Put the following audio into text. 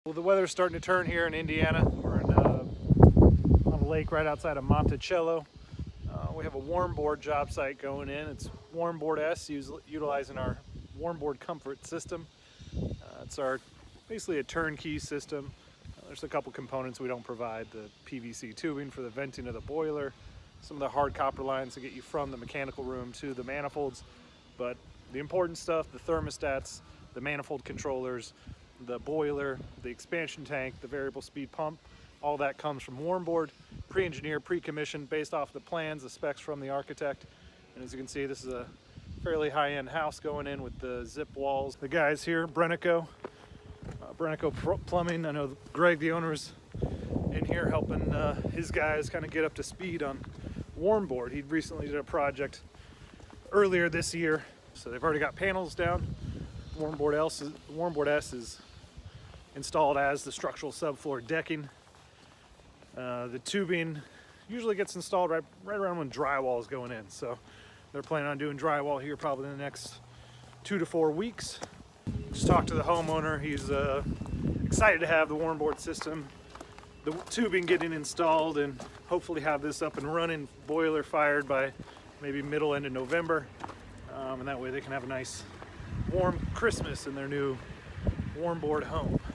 Well, the weather's starting to turn here in Indiana. We're on a lake right outside of Monticello. We have a Warmboard job site going in. It's Warmboard S, utilizing our Warmboard Comfort System. It's basically a turnkey system. There's a couple components we don't provide: the PVC tubing for the venting of the boiler, some of the hard copper lines to get you from the mechanical room to the manifolds. But the important stuff, the thermostats, the manifold controllers, the boiler, the expansion tank, the variable speed pump, all that comes from Warmboard, pre-engineered, pre-commissioned, based off the plans, the specs from the architect. And as you can see, this is a fairly high-end house going in with the zip walls. The guys here, Brenico Plumbing. I know Greg, the owner, is in here helping his guys kind of get up to speed on Warmboard. He recently did a project earlier this year, so they've already got panels down. Warmboard S is installed as the structural subfloor decking. The tubing usually gets installed right around when drywall is going in, so they're planning on doing drywall here probably in the next 2 to 4 weeks. Just talked to the homeowner. He's excited to have the Warmboard system, the tubing getting installed, and hopefully have this up and running, boiler fired by maybe end of November, and that way they can have a nice warm Christmas in their new Warmboard home.